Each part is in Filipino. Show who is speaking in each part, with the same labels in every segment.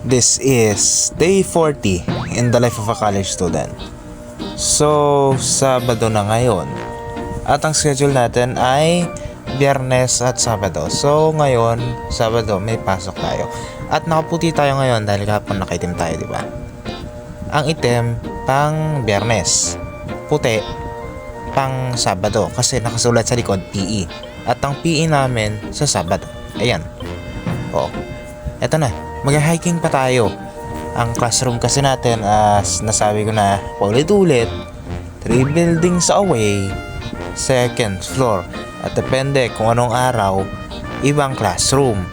Speaker 1: This is day 40 in the life of a college student. So, Sabado na ngayon. At ang schedule natin ay Biyernes at Sabado. So, ngayon, Sabado, may pasok tayo. At nakaputi tayo ngayon dahil kahapon nakaitim tayo, di ba? Ang itim, pang Biyernes. Puti, pang Sabado. Kasi nakasulat sa likod, PE. At ang PE namin sa Sabado. Ayan. O, eto na. Mag-hiking pa tayo. Ang classroom kasi natin, as nasabi ko na paulit-ulit, 3 buildings away, 2nd floor. At depende kung anong araw, ibang classroom.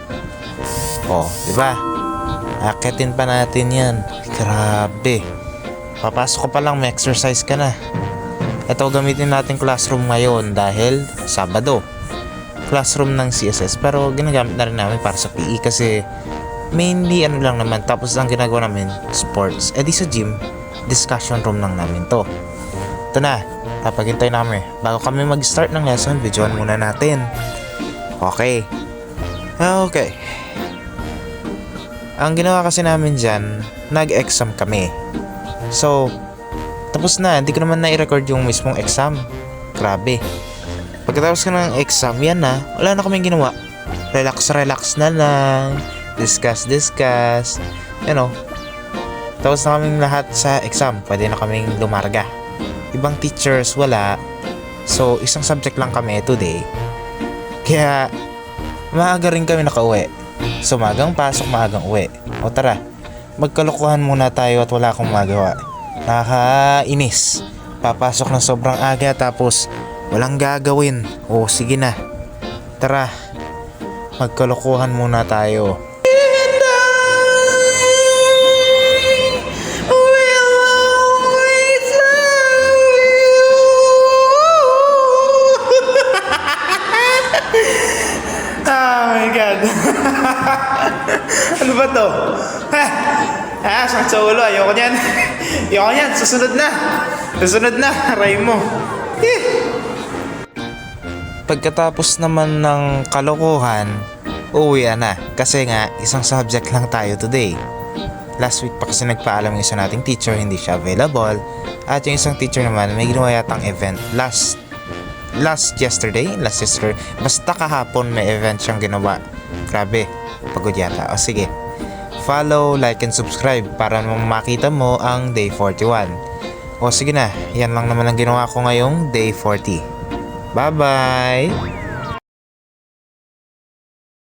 Speaker 1: Oh, di ba? Akitin pa natin yan. Grabe. Papasok ko pa lang, may exercise ka na. Ito gamitin natin classroom ngayon dahil Sabado. Classroom ng CSS, pero ginagamit na rin namin para sa PE kasi mainly ano lang naman, tapos ang ginagawa namin sports. Eh di sa gym, discussion room lang namin to. Ito na, papagintay namin. Bago kami mag-start ng lesson, videoan muna natin. Okay. Ang ginawa kasi namin dyan, nag-exam kami. So, tapos na, hindi ko naman na-record yung mismong exam. Grabe. Pagkatapos ka ng exam, yan na, wala na kaming ginawa. Relax na lang. Discuss. You know. Tapos na kaming lahat sa exam. Pwede na kaming lumarga. Ibang teachers, wala. So, isang subject lang kami today. Kaya, maaga rin kami nakauwi. So, magang pasok, maagang uwi. O tara, magkalokohan muna tayo at wala akong magawa. Nakakainis. Papasok ng sobrang aga tapos walang gagawin. O, sige na. Tara, magkalokohan muna tayo. Oh my God. Ano ba to? Sakit sa ulo. Ayoko niyan. Susunod na. Aray mo. Pagkatapos naman ng kalokohan, uuwi na. Kasi nga, isang subject lang tayo today. Last week pa kasi nagpaalam yung isa nating teacher, hindi siya available. At yung isang teacher naman, may ginawa yatang event last yesterday, basta kahapon may event siyang ginawa. Grabe, pagod yata. O sige, follow, like, and subscribe para makita mo ang day 41. O sige na, yan lang naman ang ginawa ko ngayong day 40. Bye bye!